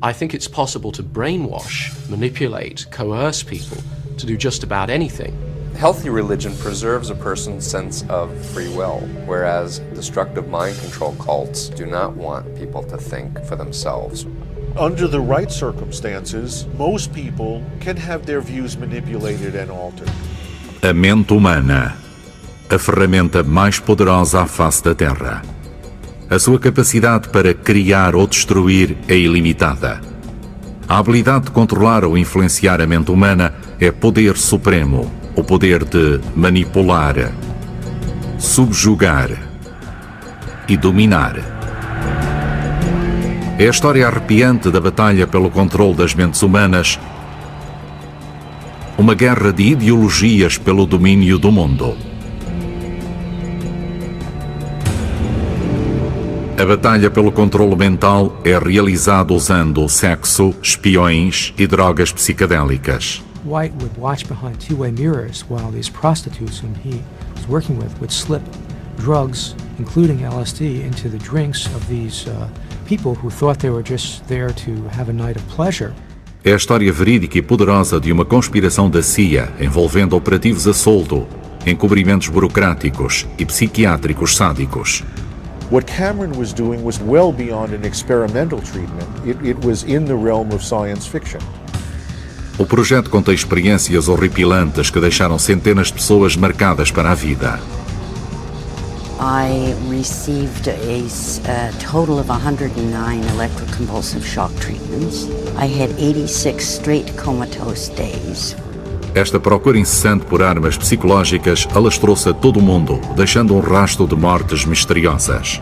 I think it's possible to brainwash, manipulate, coerce people to do just about anything. Healthy religion preserves a person's sense of free will, whereas destructive mind control cults do not want people to think for themselves. Under the right circumstances, most people can have their views manipulated and altered. A mente humana, a ferramenta mais poderosa à face da Terra. A sua capacidade para criar ou destruir é ilimitada. A habilidade de controlar ou influenciar a mente humana é poder supremo, o poder de manipular, subjugar e dominar. É a história arrepiante da batalha pelo controle das mentes humanas, uma guerra de ideologias pelo domínio do mundo. A batalha pelo controle mental é realizada usando sexo, espiões e drogas psicadélicas. White would watch behind two-way mirrors while these prostitutes whom he was working with would slip drugs, including LSD, into the drinks of these people who thought they were just there to have a night of pleasure. É a história verídica e poderosa de uma conspiração da CIA envolvendo operativos a soldo, encobrimentos burocráticos e psiquiátricos sádicos. What Cameron was doing was well beyond an experimental treatment. It was in the realm of science fiction. O projeto conta experiências horripilantes que deixaram centenas de pessoas marcadas para a vida. I received a total of 109 electroconvulsive shock treatments. I had 86 straight comatose days. Esta procura incessante por armas psicológicas alastrou-se a todo o mundo, deixando um rastro de mortes misteriosas.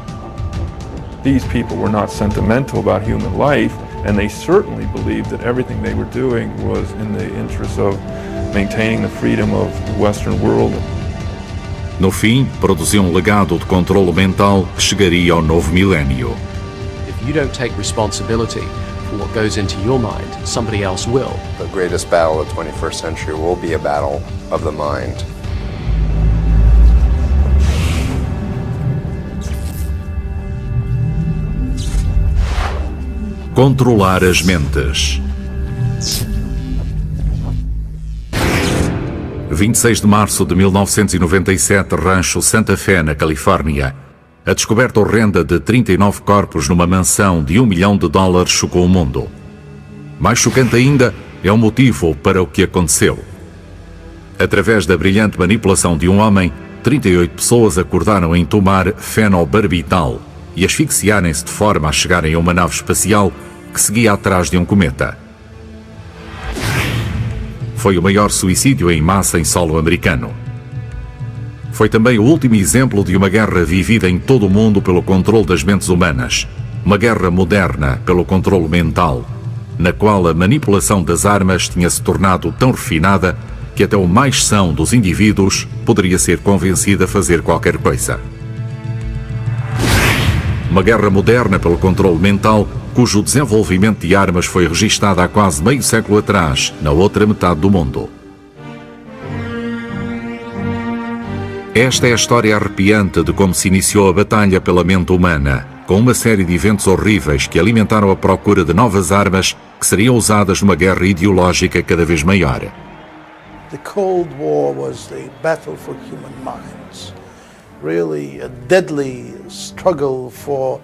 These people were not sentimental about human life, and they certainly believed that everything they were doing was in the interest of maintaining the freedom of the Western world. No fim, produziu um legado de controle mental que chegaria ao novo milénio. If you don't take responsibility for what goes into your mind, somebody else will. The greatest battle of the 21st century will be a battle of the mind. Controlar as mentes. 26 de março de 1997, Rancho Santa Fe, na Califórnia. A descoberta horrenda de 39 corpos numa mansão de $1 milhão chocou o mundo. Mais chocante ainda é o motivo para o que aconteceu. Através da brilhante manipulação de um homem, 38 pessoas acordaram em tomar fenobarbital e asfixiarem-se de forma a chegarem a uma nave espacial que seguia atrás de um cometa. Foi o maior suicídio em massa em solo americano. Foi também o último exemplo de uma guerra vivida em todo o mundo pelo controle das mentes humanas. Uma guerra moderna pelo controle mental, na qual a manipulação das armas tinha se tornado tão refinada que até o mais são dos indivíduos poderia ser convencido a fazer qualquer coisa. Uma guerra moderna pelo controle mental, cujo desenvolvimento de armas foi registado há quase meio século atrás, na outra metade do mundo. Esta é a história arrepiante de como se iniciou a batalha pela mente humana, com uma série de eventos horríveis que alimentaram a procura de novas armas que seriam usadas numa guerra ideológica cada vez maior. The Cold War was the battle for human minds. Really a deadly struggle for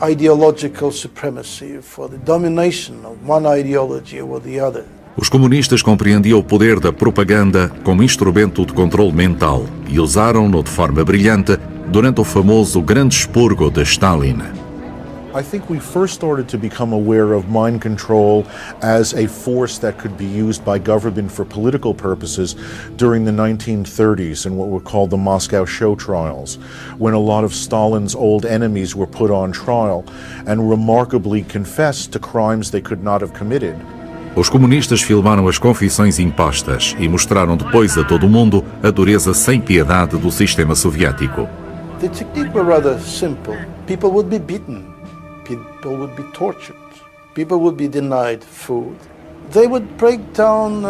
ideological supremacy, for the domination of one ideology over the other. Os comunistas compreendiam o poder da propaganda como instrumento de controle mental e usaram-no de forma brilhante durante o famoso Grande Expurgo de Stalin. I think we first started to become aware of mind control as a force that could be used by government for political purposes during the 1930s in what were called the Moscow show trials, when a lot of Stalin's old enemies were put on trial and remarkably confessed to crimes they could not have committed. Os comunistas filmaram as confissões impostas e mostraram depois a todo o mundo a dureza sem piedade do sistema soviético. The technique was rather simple. People would be beaten. People would be tortured. People would be denied food. They would break down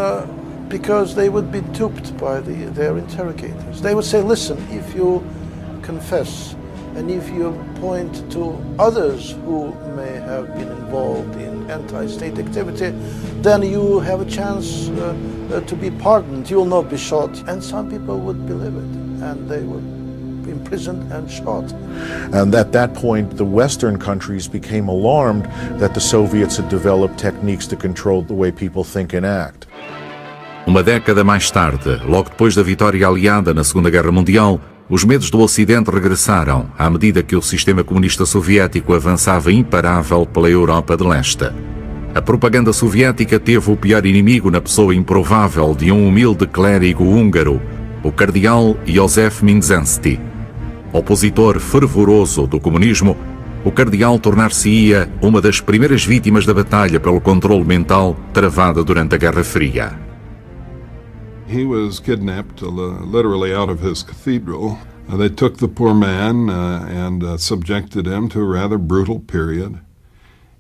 because they would be duped by their interrogators. They would say, listen, if you confess and if you point to others who may have been involved in anti-state activity, then you have a chance to be pardoned. You will not be shot. And some people would believe it, and they would be imprisoned and shot. And at that point, the Western countries became alarmed that the Soviets had developed techniques to control the way people think and act. Uma década mais tarde, logo depois da vitória aliada na Segunda Guerra Mundial, os medos do Ocidente regressaram à medida que o sistema comunista soviético avançava imparável pela Europa de Leste. A propaganda soviética teve o pior inimigo na pessoa improvável de um humilde clérigo húngaro, o cardeal Józef Mindzelszky. Opositor fervoroso do comunismo, o cardeal tornar-se-ia uma das primeiras vítimas da batalha pelo controle mental travada durante a Guerra Fria. He was kidnapped literally out of his cathedral. They took the poor man and subjected him to a rather brutal period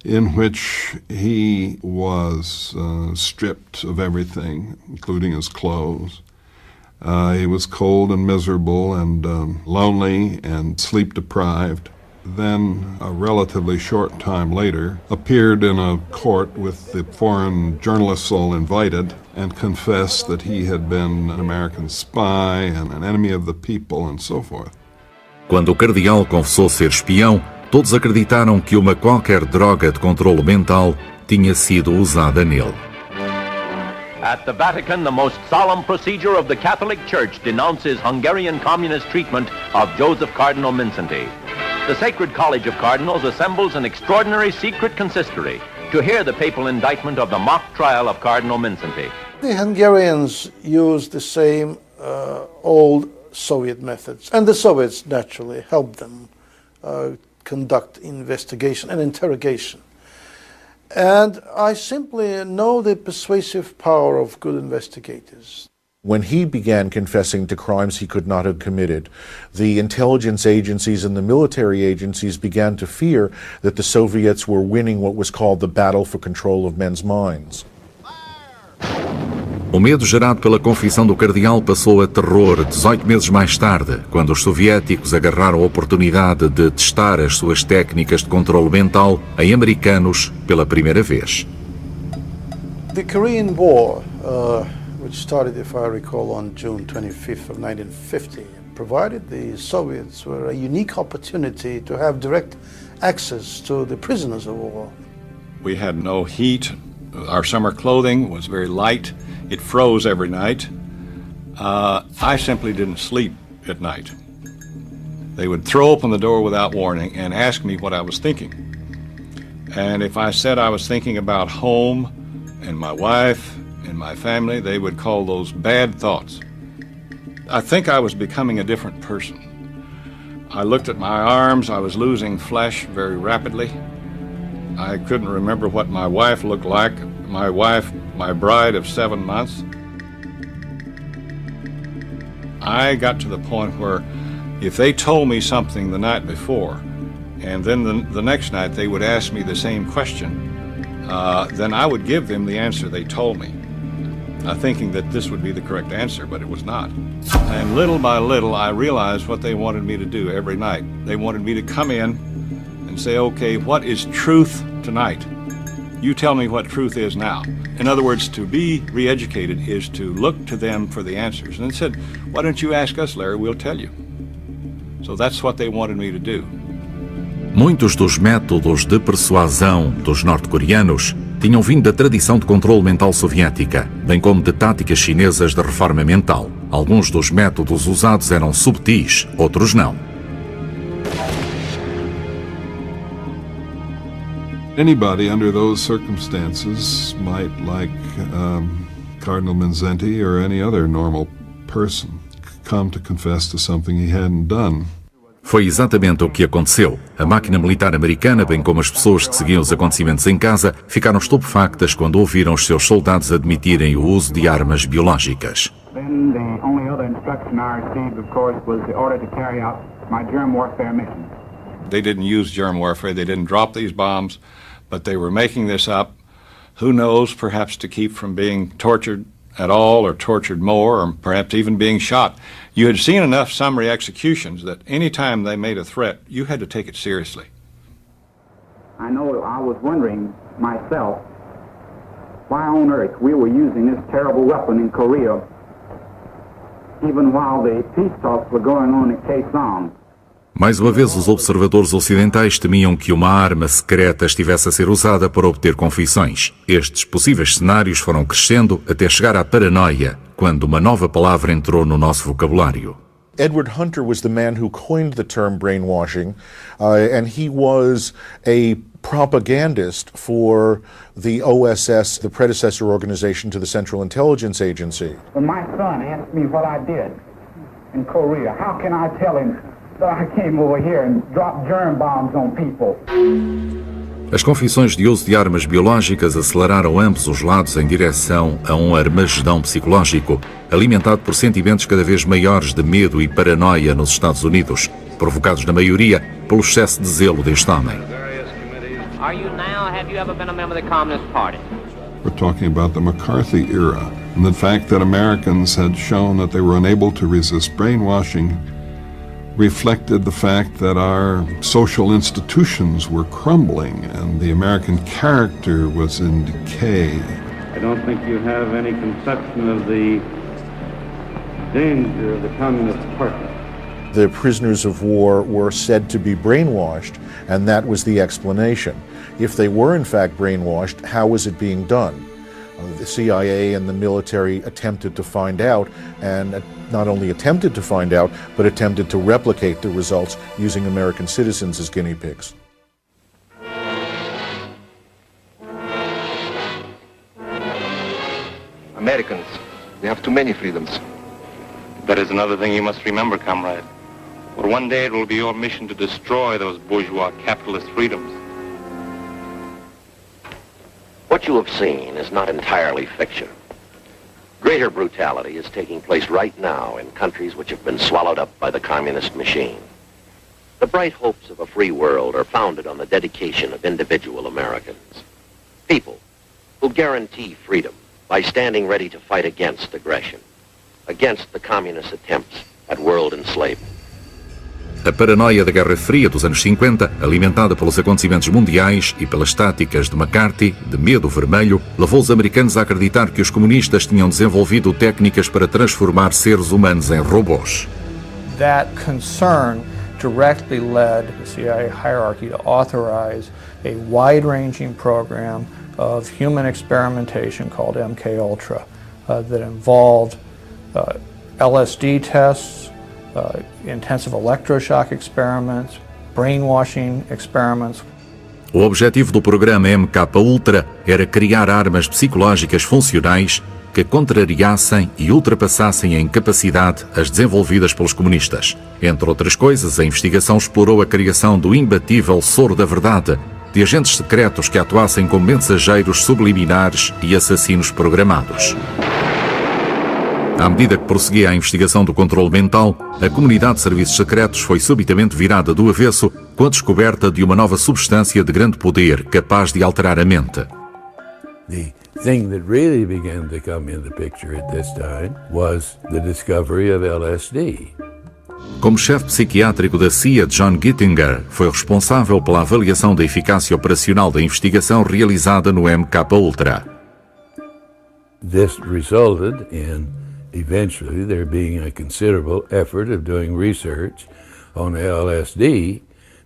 in which he was stripped of everything, including his clothes. He was cold and miserable and lonely and sleep-deprived. Then, a relatively short time later, appeared in a court with the foreign journalists all invited and confessed that he had been an American spy and an enemy of the people and so forth. Quando o cardeal confessou ser espião, todos acreditaram que uma qualquer droga de controle mental tinha sido usada nele. At the Vatican, the most solemn procedure of the Catholic Church denounces Hungarian communist treatment of Joseph Cardinal Mindszenty. The Sacred College of Cardinals assembles an extraordinary secret consistory to hear the papal indictment of the mock trial of Cardinal Mindszenty. The Hungarians used the same old Soviet methods, and the Soviets naturally helped them conduct investigation and interrogation. And I simply know the persuasive power of good investigators. When he began confessing to crimes he could not have committed, the intelligence agencies and the military agencies began to fear that the Soviets were winning what was called the battle for control of men's minds. O medo gerado pela confissão do cardeal passou a terror 18 meses mais tarde, quando os soviéticos agarraram a oportunidade de testar as suas técnicas de controle mental em americanos pela primeira vez. The Korean War, which started, if I recall, on June 25th of 1950, provided the Soviets with a unique opportunity to have direct access to the prisoners of war. We had no heat. Our summer clothing was very light. It froze every night. I simply didn't sleep at night. They would throw open the door without warning and ask me what I was thinking. And if I said I was thinking about home and my wife and my family, they would call those bad thoughts. I think I was becoming a different person. I looked at my arms. I was losing flesh very rapidly. I couldn't remember what my wife looked like. My bride of 7 months. I got to the point where if they told me something the night before, and then the next night they would ask me the same question, then I would give them the answer they told me, thinking that this would be the correct answer, but it was not. And little by little, I realized what they wanted me to do every night. They wanted me to come in and say, okay, what is truth tonight? You tell me what truth is now. In other words, to be re-educated is to look to them for the answers. And they said, why don't you ask us, Larry, we'll tell you. So that's what they wanted me to do. Muitos dos métodos de persuasão dos norte-coreanos tinham vindo da tradição de controle mental soviética, bem como de táticas chinesas de reforma mental. Alguns dos métodos usados eram subtis, outros não. Anybody under those circumstances might, like Cardinal Mindszenty or any other normal person, come to confess to something he hadn't done. Foi exatamente o que aconteceu. A máquina militar americana, bem como as pessoas que seguiam os acontecimentos em casa, ficaram estupefactas quando ouviram os seus soldados admitirem o uso de armas biológicas. Then the only other instruction I received, of course, was the order to carry out my germ warfare mission. They didn't use germ warfare. They didn't drop these bombs, but they were making this up. Who knows, perhaps to keep from being tortured at all or tortured more or perhaps even being shot. You had seen enough summary executions that any time they made a threat, you had to take it seriously. I know I was wondering myself why on earth we were using this terrible weapon in Korea, even while the peace talks were going on at Kaesong. Mais uma vez, os observadores ocidentais temiam que uma arma secreta estivesse a ser usada para obter confissões. Estes possíveis cenários foram crescendo até chegar à paranoia, quando uma nova palavra entrou no nosso vocabulário. Edward Hunter was the man who coined the term brainwashing, and he was a propagandist for the OSS, the predecessor organization to the Central Intelligence Agency. When my son asked me what I did in Korea, how can I tell him that I came over here and dropped germ bombs on people? As confissões de uso de armas biológicas aceleraram ambos os lados em direção a um armagedão psicológico, alimentado por sentimentos cada vez maiores de medo e paranoia nos Estados Unidos, provocados na maioria pelo excesso de zelo deste homem. We're talking about the McCarthy era, and the fact that Americans had shown that they were unable to resist brainwashing reflected the fact that our social institutions were crumbling and the American character was in decay. I don't think you have any conception of the danger of the Communist Party. The prisoners of war were said to be brainwashed, and that was the explanation. If they were in fact brainwashed, how was it being done? The CIA and the military attempted to find out, and not only attempted to find out, but attempted to replicate the results using American citizens as guinea pigs. Americans, we have too many freedoms. That is another thing you must remember, comrade. For one day it will be your mission to destroy those bourgeois capitalist freedoms. What you have seen is not entirely fiction. Greater brutality is taking place right now in countries which have been swallowed up by the communist machine. The bright hopes of a free world are founded on the dedication of individual Americans. People who guarantee freedom by standing ready to fight against aggression, against the communist attempts at world enslavement. A paranoia da Guerra Fria dos anos 50, alimentada pelos acontecimentos mundiais e pelas táticas de McCarthy, de medo vermelho, levou os americanos a acreditar que os comunistas tinham desenvolvido técnicas para transformar seres humanos em robôs. That concern directly led the CIA hierarchy to authorize a wide-ranging program of human experimentation called MKUltra that involved LSD tests, intensive electroshock experiments, brainwashing experiments. O objetivo do programa MKUltra era criar armas psicológicas funcionais que contrariassem e ultrapassassem em capacidade as desenvolvidas pelos comunistas. Entre outras coisas, a investigação explorou a criação do imbatível soro da verdade, de agentes secretos que atuassem como mensageiros subliminares e assassinos programados. À medida que prosseguia a investigação do controle mental, a comunidade de serviços secretos foi subitamente virada do avesso com a descoberta de uma nova substância de grande poder capaz de alterar a mente. The thing that really began to come into the picture at this time was the discovery of LSD. Como chefe psiquiátrico da CIA, John Gittinger foi responsável pela avaliação da eficácia operacional da investigação realizada no MKUltra. This resulted in eventually there being a considerable effort of doing research on LSD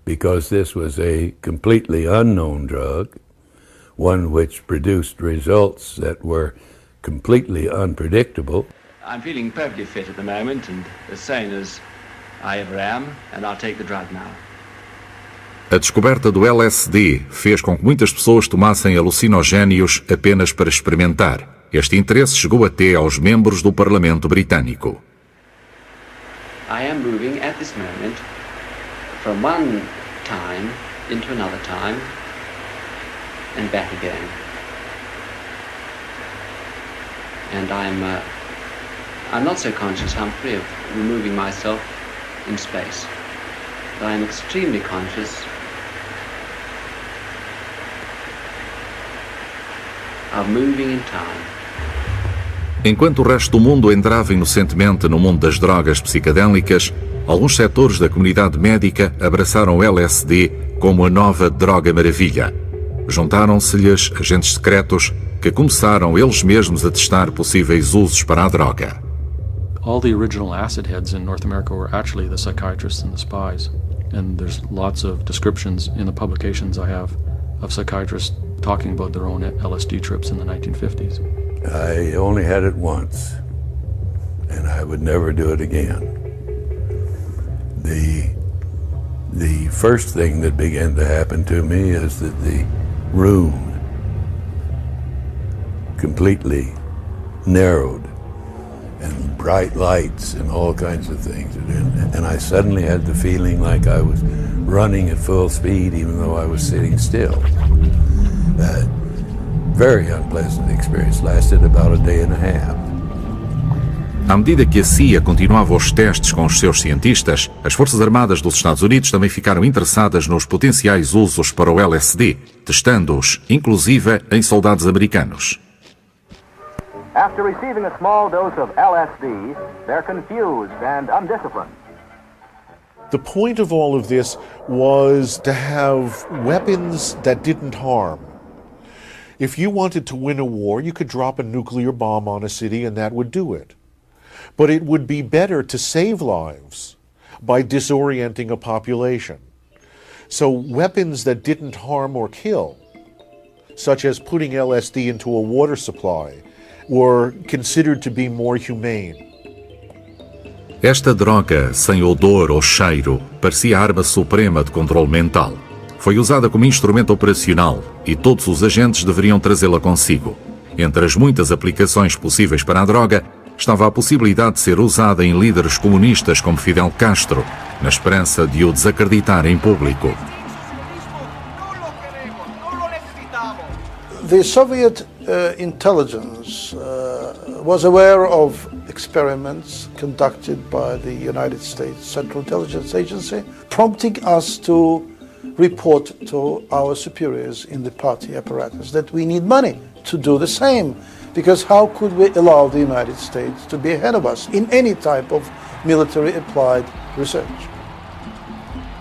because this was a completely unknown drug, one which produced results that were completely unpredictable. I'm feeling perfectly fit at the moment and as sane as I ever am, and I'll take the drug now. A descoberta do LSD fez com que muitas pessoas tomassem alucinogénios apenas para experimentar. Este interesse chegou até aos membros do Parlamento Britânico. I am moving at this moment from one time into another time and back again. And I'm not so conscious I'm free of removing myself in space. But I'm extremely conscious of moving in time. Enquanto o resto do mundo entrava inocentemente no mundo das drogas psicadélicas, alguns setores da comunidade médica abraçaram o LSD como a nova droga maravilha. juntaram-se-lhes agentes secretos que começaram eles mesmos a testar possíveis usos para a droga. All the original acid heads in North America were actually the psychiatrists and the spies. And there's lots of descriptions in the publications I have of psychiatrists talking about their own LSD trips in the 1950s. I only had it once, and I would never do it again. The first thing that began to happen to me is that the room completely narrowed, and bright lights and all kinds of things. And I suddenly had the feeling like I was running at full speed even though I was sitting still. That very unpleasant experience lasted about a day and a half. À medida que a CIA continuava os testes com os seus cientistas, as Forças Armadas dos Estados Unidos também ficaram interessadas nos potenciais usos para o LSD, testando-os, inclusive, em soldados americanos. After receiving a small dose of LSD, they're confused and undisciplined. The point of all of this was to have weapons that didn't harm. If you wanted to win a war, you could drop a nuclear bomb on a city and that would do it. But it would be better to save lives by disorienting a population. So weapons that didn't harm or kill, such as putting LSD into a water supply, were considered to be more humane. Esta droga, sem odor ou cheiro, parecia a arma suprema de controle mental. Foi usada como instrumento operacional e todos os agentes deveriam trazê-la consigo. Entre as muitas aplicações possíveis para a droga, estava a possibilidade de ser usada em líderes comunistas como Fidel Castro, na esperança de o desacreditar em público. The Soviet intelligence was aware of experiments conducted by the United States Central Intelligence Agency, prompting us to report to our superiors in the party apparatus that we need money to do the same. Because how could we allow the United States to be ahead of us in any type of military applied research?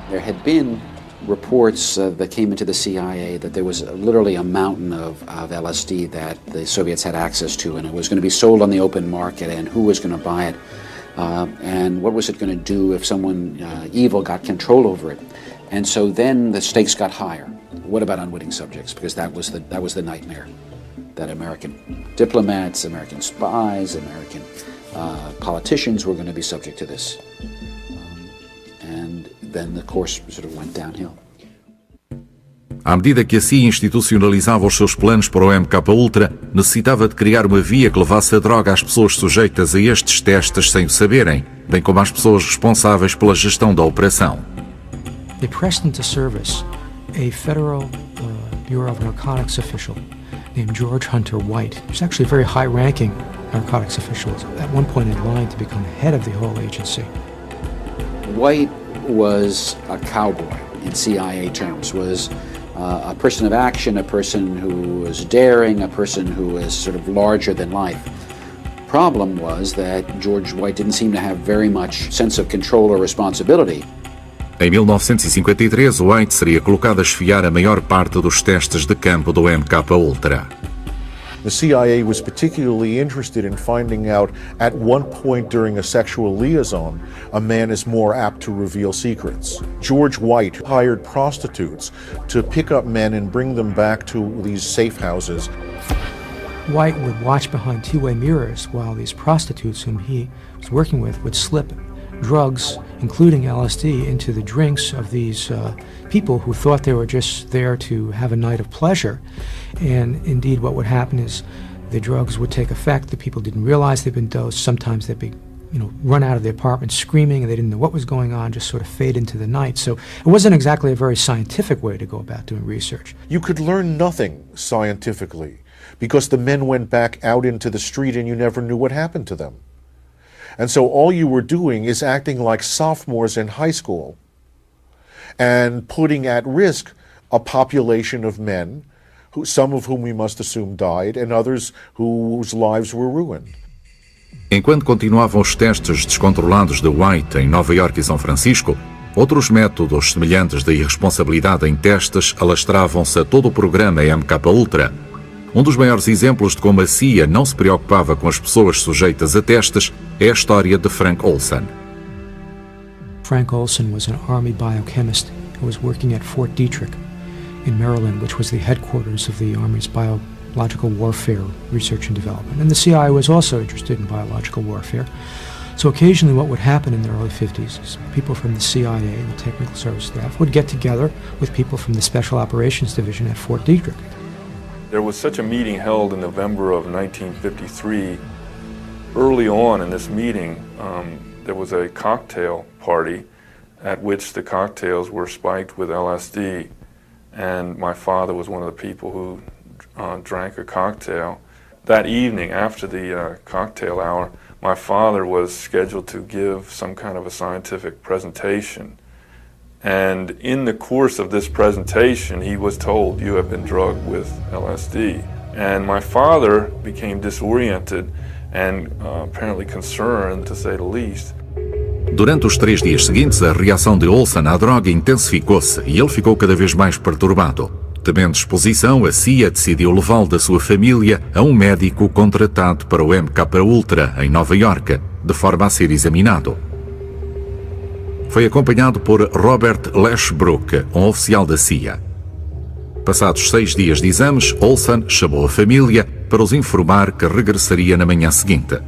There had been reports that came into the CIA that there was literally a mountain of LSD that the Soviets had access to, and it was going to be sold on the open market, and who was going to buy it, and what was it going to do if someone evil got control over it. And so then the stakes got higher. What about unwitting subjects? Because that was the nightmare, that American diplomats, American spies, American politicians were going to be subject to this. And then the course sort of went downhill. À medida que a CIA institucionalizava os seus planos para o MKUltra, necessitava de criar uma via que levasse a droga às pessoas sujeitas a estes testes sem o saberem, bem como às pessoas responsáveis pela gestão da operação. They pressed into service a federal Bureau of Narcotics official named George Hunter White. He was actually a very high-ranking narcotics official, at one point in line to become head of the whole agency. White was a cowboy in CIA terms, was a person of action, a person who was daring, a person who was sort of larger than life. Problem was that George White didn't seem to have very much sense of control or responsibility. Em 1953, White seria colocado a esfiar a maior parte dos testes de campo do MKUltra. The CIA was particularly interested in finding out at one point during a sexual liaison, a man is more apt to reveal secrets. George White hired prostitutes to pick up men and bring them back to these safe houses. White would watch behind two-way mirrors while these prostitutes whom he was working with would slip drugs, including LSD, into the drinks of these people who thought they were just there to have a night of pleasure. And indeed what would happen is the drugs would take effect, the people didn't realize they'd been dosed, sometimes they'd be run out of the apartment screaming and they didn't know what was going on, just sort of fade into the night. So it wasn't exactly a very scientific way to go about doing research. You could learn nothing scientifically because the men went back out into the street and you never knew what happened to them. And so all you were doing is acting like sophomores in high school and putting at risk a population of men, some of whom we must assume died, and others whose lives were ruined. Enquanto continuavam os testes descontrolados de White em Nova York e São Francisco, Outros métodos semelhantes de irresponsabilidade em testes alastravam-se a todo o programa MKUltra. Um dos maiores exemplos de como a CIA não se preocupava com as pessoas sujeitas a testes é a história de Frank Olson. Frank Olson was an Army biochemist who was working at Fort Detrick in Maryland, which was the headquarters of the Army's biological warfare research and development. And the CIA was also interested in biological warfare. So occasionally what would happen in the early 50s is people from the CIA, the technical service staff, would get together with people from the Special Operations Division at Fort Detrick. There was such a meeting held in November of 1953. Early on in this meeting, there was a cocktail party at which the cocktails were spiked with LSD. And my father was one of the people who drank a cocktail. That evening, after the cocktail hour, my father was scheduled to give some kind of a scientific presentation. And in the course of this presentation, he was told, "You have been drugged with LSD." And my father became disoriented and apparently concerned, to say the least. Durante os 3 dias seguintes, a reação de Olson à droga intensificou-se e ele ficou cada vez mais perturbado. Temendo exposição, a CIA decidiu levá-lo da sua família a um médico contratado para o MKUltra, em Nova Iorque, de forma a ser examinado. Foi acompanhado por Robert Lashbrook, um oficial da CIA. Passados 6 dias de exames, Olson chamou a família para os informar que regressaria na manhã seguinte.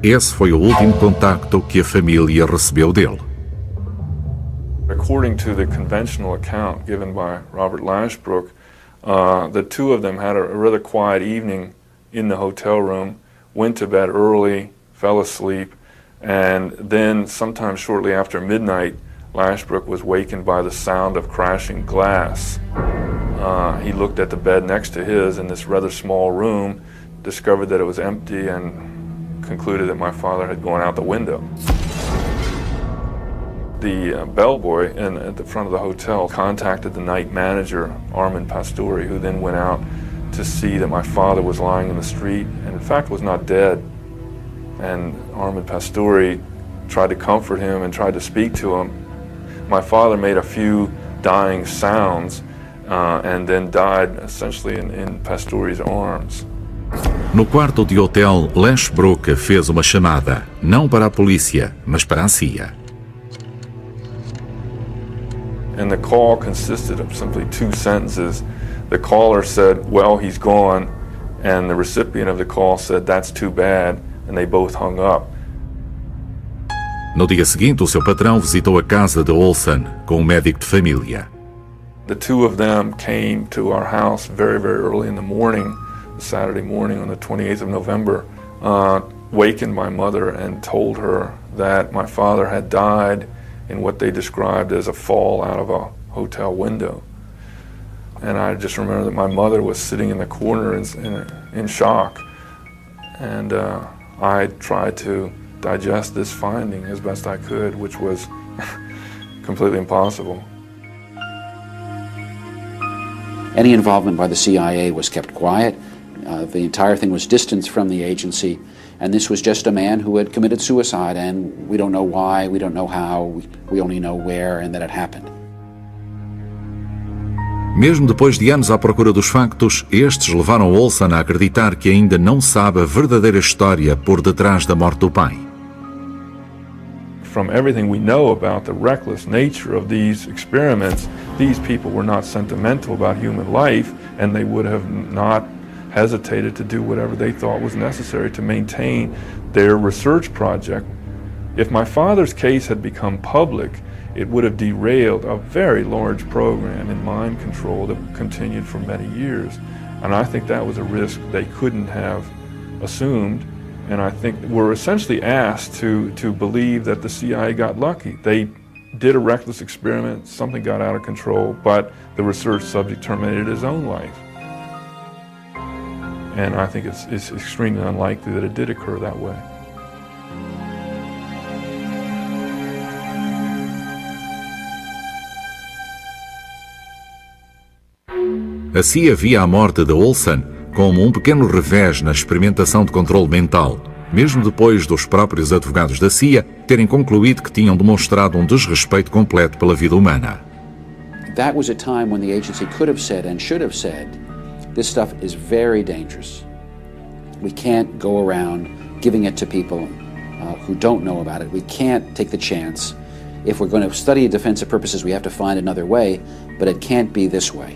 Esse foi o último contacto que a família recebeu dele. According to the conventional account given by Robert Lashbrook, the two of them had a rather quiet evening in the hotel room, went to bed early, fell asleep, and then sometime shortly after midnight, Lashbrook was wakened by the sound of crashing glass. He looked at the bed next to his in this rather small room, discovered that it was empty, and concluded that my father had gone out the window. The bellboy at the front of the hotel contacted the night manager, Armand Pastore, who then went out to see that my father was lying in the street and in fact was not dead. And Armand Pastore tried to comfort him and tried to speak to him. My father made a few dying sounds and then died essentially in Pastore's arms. No quarto de hotel, Lashbrook fez uma chamada, não para a polícia, mas para a CIA. And the call consisted of simply 2 sentences. The caller said, "Well, he's gone," and the recipient of the call said, "That's too bad," and they both hung up. No dia seguinte, o seu patrão visitou a casa de Olson com um médico de família. The two of them came to our house very, very early in the morning, Saturday morning on the 28th of November, wakened my mother and told her that my father had died in what they described as a fall out of a hotel window. And I just remember that my mother was sitting in the corner in shock. And I tried to digest this finding as best I could, which was completely impossible. Any involvement by the CIA was kept quiet. The entire thing was distanced from the agency. And this was just a man who had committed suicide, and we don't know why, we don't know how, we only know where and that it happened. Mesmo depois de anos à procura dos factos, estes levaram Olson a acreditar que ainda não sabe a verdadeira história por detrás da morte do pai. From everything we know about the reckless nature of these experiments, these people were not sentimental about human life, and they would have not hesitated to do whatever they thought was necessary to maintain their research project. If my father's case had become public, it would have derailed a very large program in mind control that continued for many years. And I think that was a risk they couldn't have assumed. And I think we're essentially asked to believe that the CIA got lucky. They did a reckless experiment, something got out of control, but the research subject terminated his own life. And I think it's extremely unlikely that it did occur that way. A CIA via a morte de Olson como um pequeno revés na experimentação de controle mental, mesmo depois dos próprios advogados da CIA terem concluído que tinham demonstrado um desrespeito completo pela vida humana. That was a time when the agency could have said and should have said, this stuff is very dangerous. We can't go around giving it to people who don't know about it. We can't take the chance. If we're going to study it for defensive purposes, we have to find another way, but it can't be this way.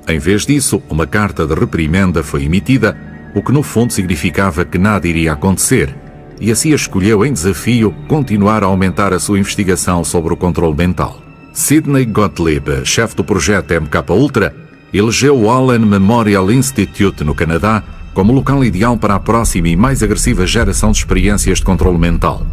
Em vez disso, uma carta de reprimenda foi emitida, o que no fundo significava que nada iria acontecer, e a CIA escolheu em desafio continuar a aumentar a sua investigação sobre o controle mental. Sidney Gottlieb, chefe do projeto MKUltra, elegeu o Allen Memorial Institute no Canadá como local ideal para a próxima e mais agressiva geração de experiências de controle mental.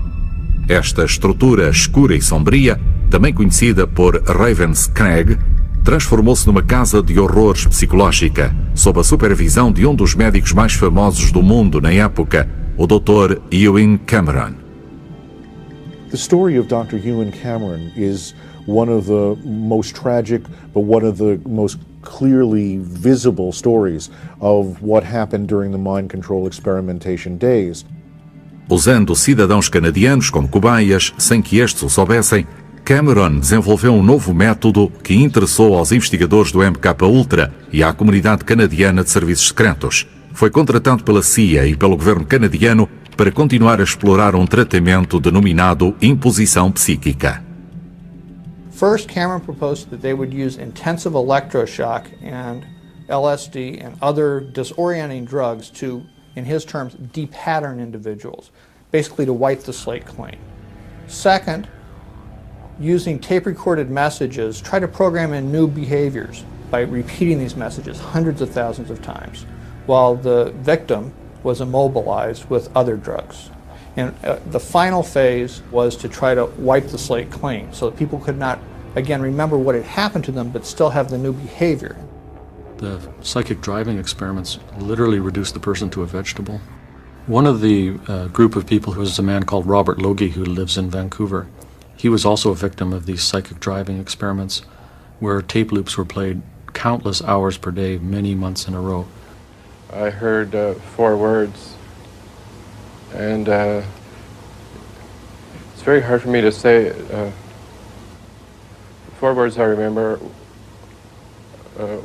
Esta estrutura escura e sombria, também conhecida por Ravenscraig, transformou-se numa casa de horrores psicológica, sob a supervisão de um dos médicos mais famosos do mundo na época, o Dr. Ewen Cameron. The story of Dr. Ewen Cameron is one of the most tragic, but one of the most clearly visible stories of what happened during the mind control experimentation days. Usando cidadãos canadianos como cobaias, sem que estes o soubessem, Cameron desenvolveu um novo método que interessou aos investigadores do MKUltra e à comunidade canadiana de serviços secretos. Foi contratado pela CIA e pelo governo canadiano para continuar a explorar um tratamento denominado imposição psíquica. First, Cameron proposed that they would use intensive electroshock and LSD and other disorienting drugs to, in his terms, de-pattern individuals, basically to wipe the slate clean. Second, using tape-recorded messages, try to program in new behaviors by repeating these messages hundreds of thousands of times, while the victim was immobilized with other drugs. And the final phase was to try to wipe the slate clean so that people could not, again, remember what had happened to them, but still have the new behavior. The psychic driving experiments literally reduced the person to a vegetable. One of the group of people was a man called Robert Logie, who lives in Vancouver. He was also a victim of these psychic driving experiments where tape loops were played countless hours per day, many months in a row. I heard 4 words, and it's very hard for me to say. 4 words I remember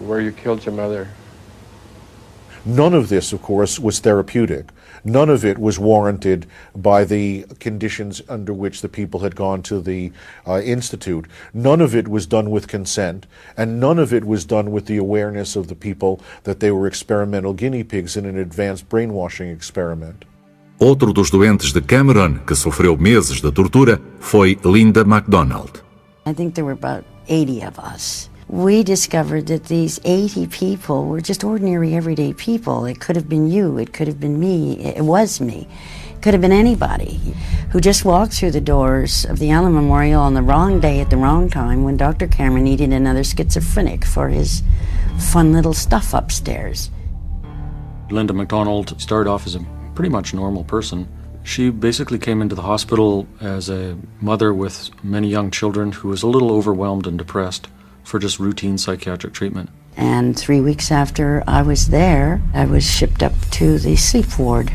where you killed your mother. None of this, of course, was therapeutic. None of it was warranted by the conditions under which the people had gone to the institute. None of it was done with consent, and none of it was done with the awareness of the people that they were experimental guinea pigs in an advanced brainwashing experiment. Outro dos doentes de Cameron, que sofreu meses de tortura, foi Linda MacDonald. I think there were about 80 of us. We discovered that these 80 people were just ordinary, everyday people. It could have been you, it could have been me, it was me. It could have been anybody who just walked through the doors of the Allen Memorial on the wrong day at the wrong time when Dr. Cameron needed another schizophrenic for his fun little stuff upstairs. Linda MacDonald started off as a pretty much normal person. She basically came into the hospital as a mother with many young children who was a little overwhelmed and depressed for just routine psychiatric treatment. And 3 weeks after I was there, I was shipped up to the sleep ward.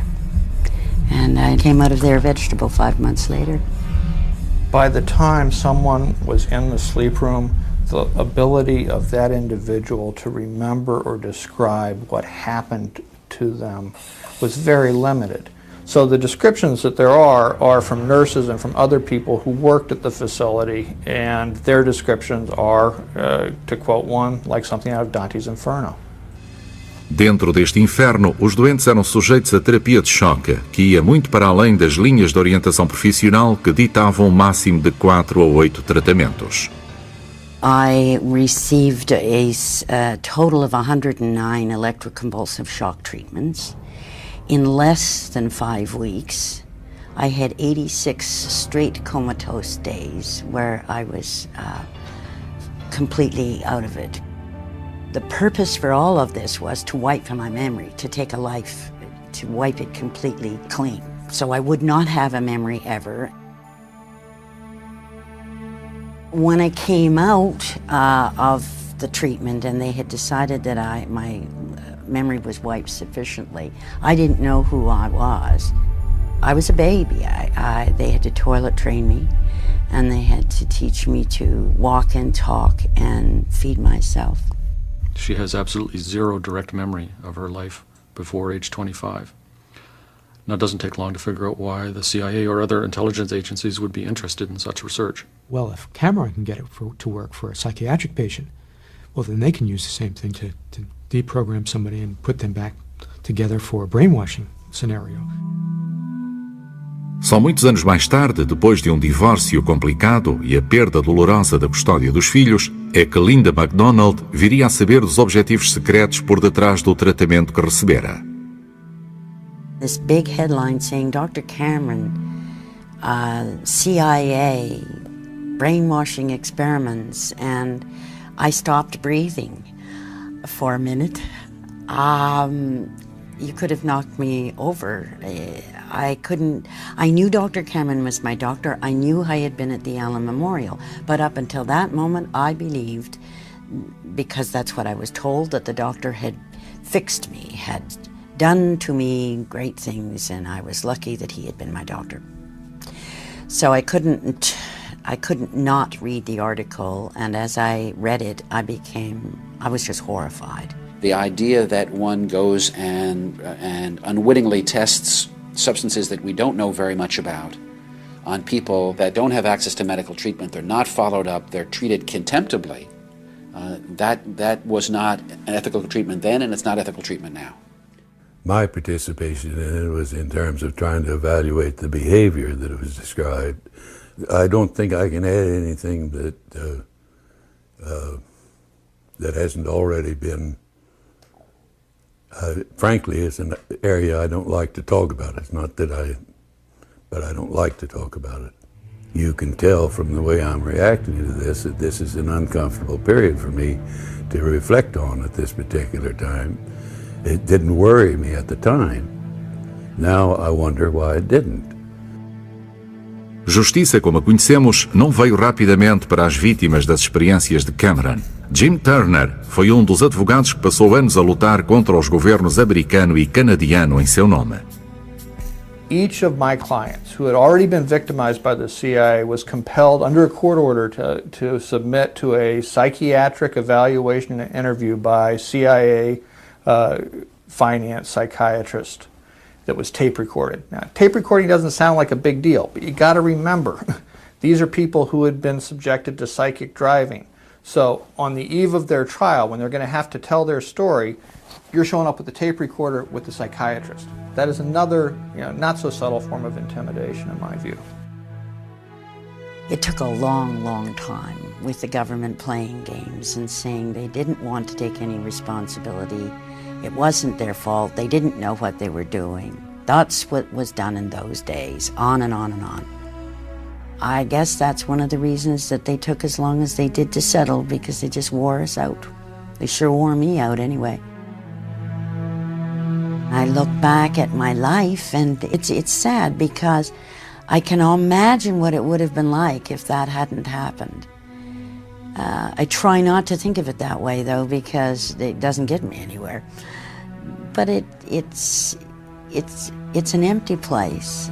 And I came out of there vegetable 5 months later. By the time someone was in the sleep room, the ability of that individual to remember or describe what happened to them was very limited. So the descriptions that there are from nurses and from other people who worked at the facility, and their descriptions are, to quote one, like something out of Dante's Inferno. Dentro deste inferno, os doentes eram sujeitos a terapia de choque, que ia muito para além das linhas de orientação profissional que ditavam um máximo de 4 ou 8 tratamentos. I received a total of 109 electroconvulsive shock treatments. In less than 5 weeks, I had 86 straight comatose days where I was completely out of it. The purpose for all of this was to wipe my memory, to take a life, to wipe it completely clean. So I would not have a memory ever. When I came out of the treatment and they had decided that my memory was wiped sufficiently. I didn't know who I was. I was a baby. They had to toilet train me, and they had to teach me to walk and talk and feed myself. She has absolutely zero direct memory of her life before age 25. Now, it doesn't take long to figure out why the CIA or other intelligence agencies would be interested in such research. Well, if Cameron can get it to work for a psychiatric patient, well, then they can use the same thing to deprogram somebody and put them back together for a brainwashing scenario. Só muitos anos mais tarde, depois de divórcio complicado e a perda dolorosa da custódia dos filhos, é que Linda MacDonald viria a saber dos objetivos secretos por detrás do tratamento que recebera. This big headline saying Dr. Cameron, CIA, brainwashing experiments, and I stopped breathing for a minute. You could have knocked me over. I knew Dr. Cameron was my doctor. I knew I had been at the Allen Memorial. But up until that moment, I believed, because that's what I was told, that the doctor had fixed me, had done to me great things, and I was lucky that he had been my doctor. So I couldn't not read the article, and as I read it, I was just horrified. The idea that one goes and unwittingly tests substances that we don't know very much about on people that don't have access to medical treatment, they're not followed up, they're treated contemptibly, that was not an ethical treatment then, and it's not ethical treatment now. My participation in it was in terms of trying to evaluate the behavior that was described. I don't think I can add anything that hasn't already been. Frankly, it's an area I don't like to talk about. It's not that but I don't like to talk about it. You can tell from the way I'm reacting to this that this is an uncomfortable period for me to reflect on at this particular time. It didn't worry me at the time. Now I wonder why it didn't. Justiça, como a conhecemos, não veio rapidamente para as vítimas das experiências de Cameron. Jim Turner foi dos advogados que passou anos a lutar contra os governos americano e canadiano em seu nome. Each of my clients who had already been victimized by the CIA was compelled under a court order to submit to a psychiatric evaluation and interview by CIA finance psychiatrist that was tape recorded. Now, tape recording doesn't sound like a big deal, but you got to remember, these are people who had been subjected to psychic driving. So on the eve of their trial, when they're going to have to tell their story, you're showing up with the tape recorder with the psychiatrist. That is another, not so subtle form of intimidation in my view. It took a long, long time with the government playing games and saying they didn't want to take any responsibility. It wasn't their fault. They didn't know what they were doing. That's what was done in those days, on and on and on. I guess that's one of the reasons that they took as long as they did to settle, because they just wore us out. They sure wore me out anyway. I look back at my life and it's sad, because I can imagine what it would have been like if that hadn't happened. I try not to think of it that way, though, because it doesn't get me anywhere. But it's an empty place.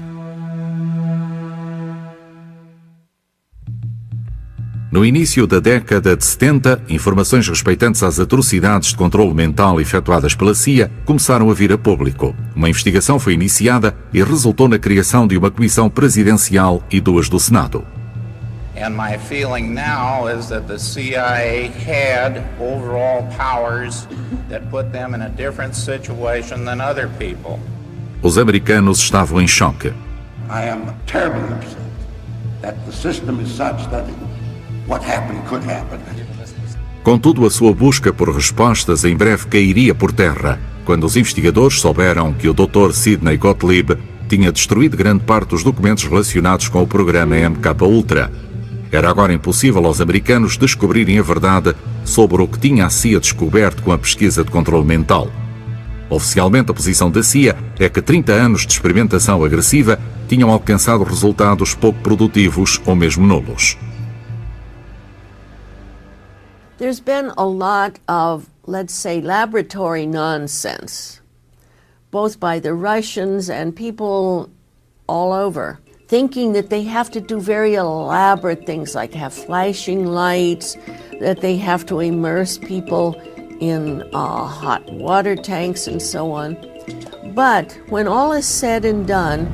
No início da década de 70, informações respeitantes às atrocidades de controle mental efetuadas pela CIA começaram a vir a público. Uma investigação foi iniciada e resultou na criação de uma comissão presidencial e 2 do Senado. And my feeling now is that the CIA had overall powers that put them in a different situation than other people. Os americanos estavam em choque. I am terribly upset that the system is such that what happened could happen. Contudo, a sua busca por respostas em breve cairia por terra, quando os investigadores souberam que o Dr. Sidney Gottlieb tinha destruído grande parte dos documentos relacionados com o programa MK-Ultra. Era agora impossível aos americanos descobrirem a verdade sobre o que tinha a CIA descoberto com a pesquisa de controle mental. Oficialmente, a posição da CIA é que 30 anos de experimentação agressiva tinham alcançado resultados pouco produtivos ou mesmo nulos. There's been a lot of let's say, laboratory nonsense, both by the Russians and people all over, thinking that they have to do very elaborate things like have flashing lights, that they have to immerse people in hot water tanks and so on. But when all is said and done,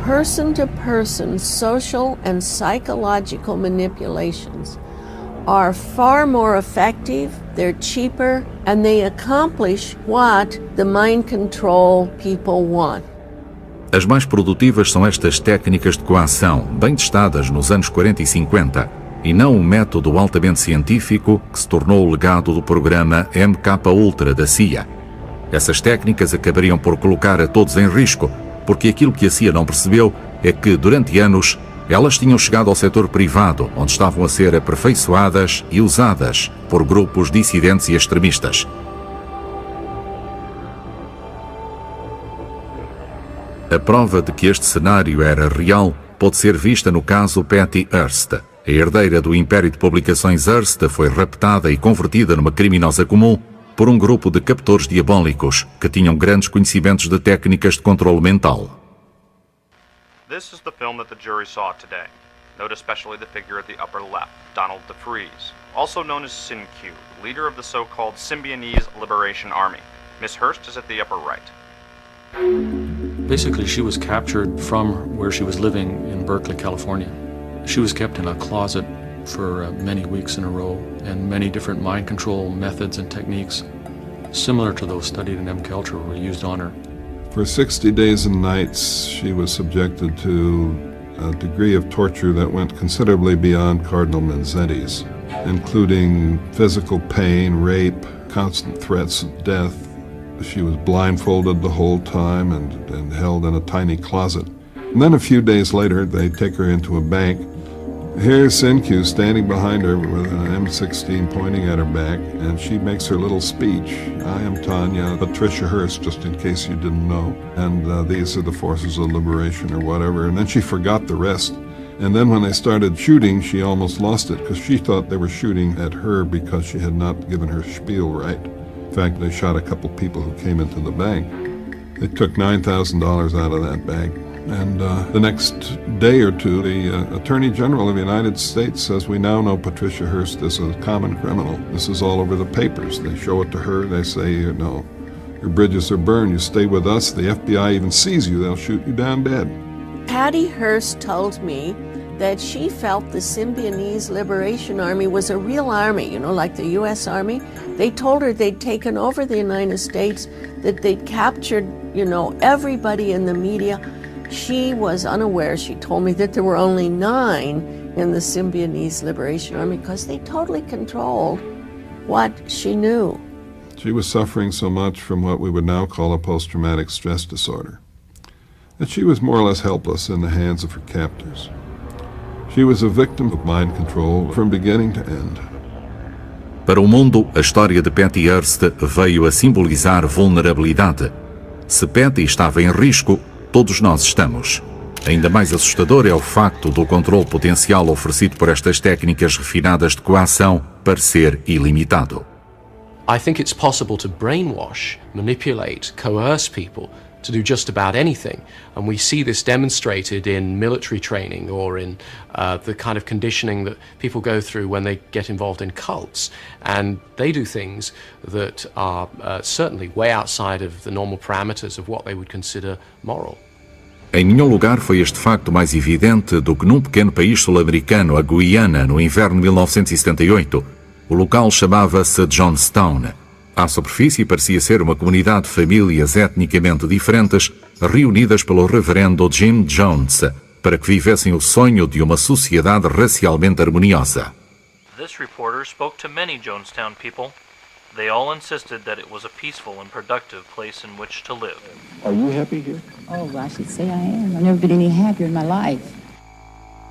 person-to-person social and psychological manipulations are far more effective, they're cheaper, and they accomplish what the mind control people want. As mais produtivas são estas técnicas de coação, bem testadas nos anos 40 e 50, e não um método altamente científico que se tornou o legado do programa MK-Ultra da CIA. Essas técnicas acabariam por colocar a todos em risco, porque aquilo que a CIA não percebeu é que, durante anos, elas tinham chegado ao setor privado, onde estavam a ser aperfeiçoadas e usadas por grupos dissidentes e extremistas. A prova de que este cenário era real pode ser vista no caso Patty Hearst. A herdeira do império de publicações Hearst foi raptada e convertida numa criminosa comum por um grupo de captores diabólicos que tinham grandes conhecimentos de técnicas de controle mental. This is the film that the jury saw today. Note especially the figure at the upper left, Donald DeFreeze, also known as Sin-Q, leader of the so-called Symbionese Liberation Army. Miss Hearst is at the upper right. Basically, she was captured from where she was living in Berkeley, California. She was kept in a closet for many weeks in a row, and many different mind control methods and techniques similar to those studied in MKUltra were used on her. For 60 days and nights, she was subjected to a degree of torture that went considerably beyond Cardinal Menzetti's, including physical pain, rape, constant threats of death. She was blindfolded the whole time and held in a tiny closet. And then a few days later, they take her into a bank. Here's Sin-Q standing behind her with an M16 pointing at her back, and she makes her little speech. I am Tanya, Patricia Hearst, just in case you didn't know. And these are the forces of liberation or whatever. And then she forgot the rest. And then when they started shooting, she almost lost it because she thought they were shooting at her because she had not given her spiel right. In fact, they shot a couple people who came into the bank. They took $9,000 out of that bank. And the next day or two, the Attorney General of the United States says, we now know Patricia Hearst is a common criminal. This is all over the papers. They show it to her. They say, no, your bridges are burned. You stay with us. The FBI even sees you. They'll shoot you down dead. Patty Hearst told me that she felt the Symbionese Liberation Army was a real army, you know, like the U.S. Army. They told her they'd taken over the United States, that they'd captured, you know, everybody in the media. She was unaware. She told me that there were only 9 in the Symbionese Liberation Army because they totally controlled what she knew. She was suffering so much from what we would now call a post-traumatic stress disorder that she was more or less helpless in the hands of her captors. She was a victim of mind control from beginning to end. Para o mundo, a história de Patty Hearst veio a simbolizar vulnerabilidade. Se Patty estava em risco, todos nós estamos. Ainda mais assustador é o facto do controle potencial oferecido por estas técnicas refinadas de coação parecer ilimitado. I think it's possible to brainwash, manipulate, coerce people to do just about anything. And we see this demonstrated in military training or in the kind of conditioning that people go through when they get involved in cults. And they do things that are certainly way outside of the normal parameters of what they would consider moral. Em nenhum lugar foi este facto mais evidente do que num pequeno país sul-americano, a Guiana, no inverno de 1978. O local chamava-se Johnstown. À superfície parecia ser uma comunidade de famílias etnicamente diferentes, reunidas pelo reverendo Jim Jones, para que vivessem o sonho de uma sociedade racialmente harmoniosa. This reporter spoke to many Jonestown people. They all insisted that it was a peaceful and productive place in which to live. Are you happy here? Oh, I should say I am. I've never been any happier in my life.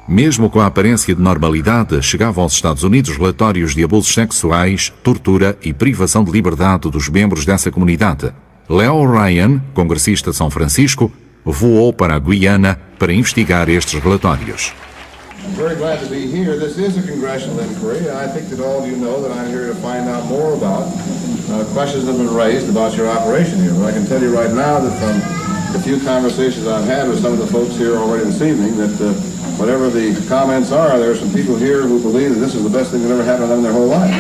Mesmo com a aparência de normalidade, chegavam aos Estados Unidos relatórios de abusos sexuais, tortura e privação de liberdade dos membros dessa comunidade. Leo Ryan, congressista de São Francisco, voou para a Guiana para investigar estes relatórios. I'm very glad to be here. This is a congressional inquiry. I think that all of you know that I'm here to find out more about questions have been raised about your operation here. But I can tell you right now that from the few conversations I've had with some of the folks here already this evening, that whatever the comments are, there are some people here who believe that this is the best thing that ever happened to them in their whole life.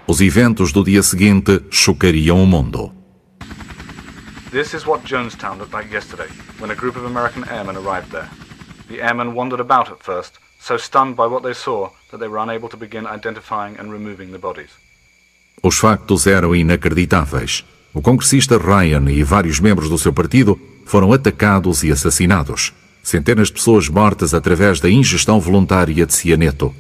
Os eventos do dia seguinte chocariam o mundo. This is what Jonestown looked like yesterday, when a group of American airmen arrived there. The airmen wandered about at first, so stunned by what they saw that they were unable to begin identifying and removing the bodies. Os factos eram inacreditáveis. O congressista Ryan e vários membros do seu partido foram atacados e assassinados. Centenas de pessoas mortas através da ingestão voluntária de cianeto.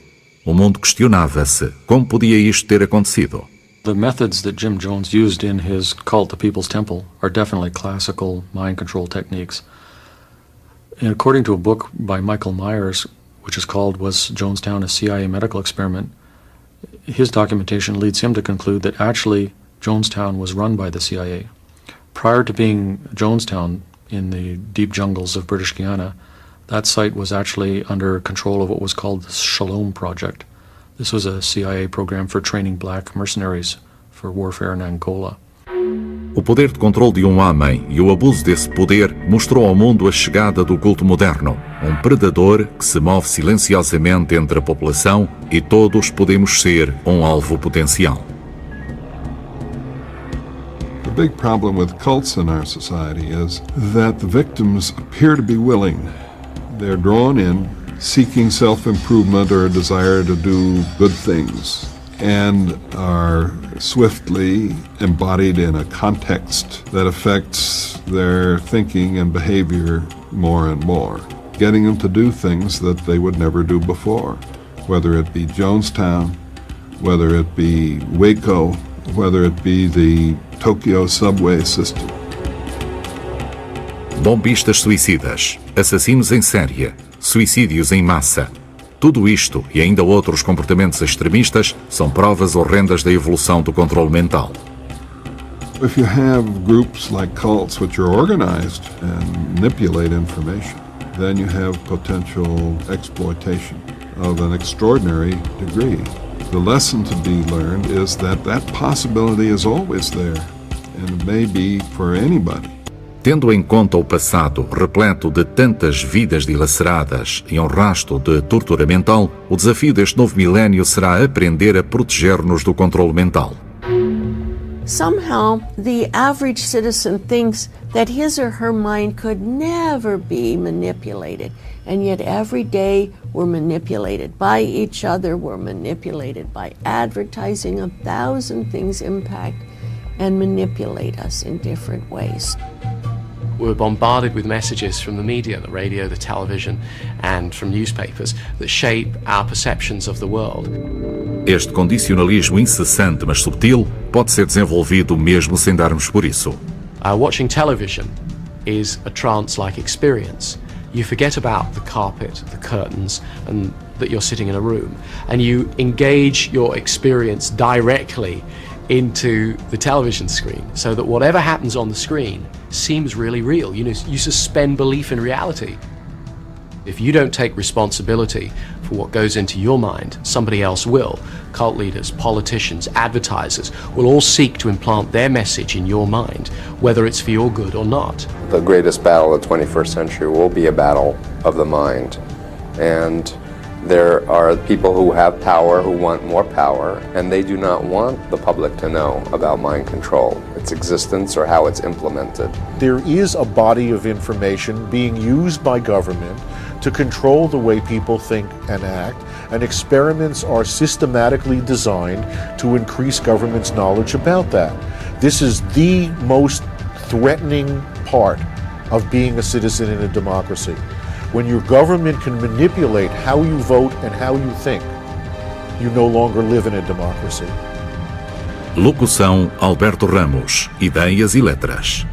O mundo questionava-se como podia isto ter acontecido. The methods that Jim Jones used in his cult, the People's Temple, are definitely classical mind control techniques. And according to a book by Michael Myers, which is called Was Jonestown a CIA Medical Experiment, his documentation leads him to conclude that actually Jonestown was run by the CIA. Prior to being Jonestown in the deep jungles of British Guiana, that site was actually under control of what was called the Shalom Project. This was a CIA program for training black mercenaries for warfare in Angola. O poder de controle de um homem e o abuso desse poder mostrou ao mundo a chegada do culto moderno, um predador que se move silenciosamente entre a população e todos podemos ser um alvo potencial. The big problem with cults in our society is that the victims appear to be willing. They're drawn in, seeking self-improvement or a desire to do good things, and are swiftly embodied in a context that affects their thinking and behavior more and more, getting them to do things that they would never do before, whether it be Jonestown, whether it be Waco, whether it be the Tokyo subway system. Bombistas suicidas, assassinos em série, suicídios em massa. Tudo isto e ainda outros comportamentos extremistas são provas horrendas da evolução do controle mental. If you have groups like cults which are organized and manipulate information, then you have potential exploitation of an extraordinary degree. The lesson to be learned is that that possibility is always there, and it may be for anybody. Tendo em conta o passado repleto de tantas vidas dilaceradas e um rastro de tortura mental, o desafio deste novo milénio será aprender a proteger-nos do controle mental. Somehow, the average citizen thinks that his or her mind could never be manipulated. And yet every day we're manipulated by each other, we're manipulated by advertising. 1,000 things impact and manipulate us in different ways. We're bombarded with messages from the media, the radio, the television, and from newspapers that shape our perceptions of the world. Este condicionalismo incessante, mas subtil, pode ser desenvolvido mesmo sem darmos por isso. Watching television is a trance-like experience. You forget about the carpet, the curtains, and that you're sitting in a room, and you engage your experience directly into the television screen, so that whatever happens on the screen seems really real. You suspend belief in reality. If you don't take responsibility for what goes into your mind, somebody else will. Cult leaders, politicians, advertisers will all seek to implant their message in your mind, whether it's for your good or not. The greatest battle of the 21st century will be a battle of the mind. And there are people who have power who want more power, and they do not want the public to know about mind control, its existence, or how it's implemented. There is a body of information being used by government to control the way people think and act, and experiments are systematically designed to increase government's knowledge about that. This is the most threatening part of being a citizen in a democracy. When your government can manipulate how you vote and how you think, you no longer live in a democracy. Locução Alberto Ramos, Ideias e Letras.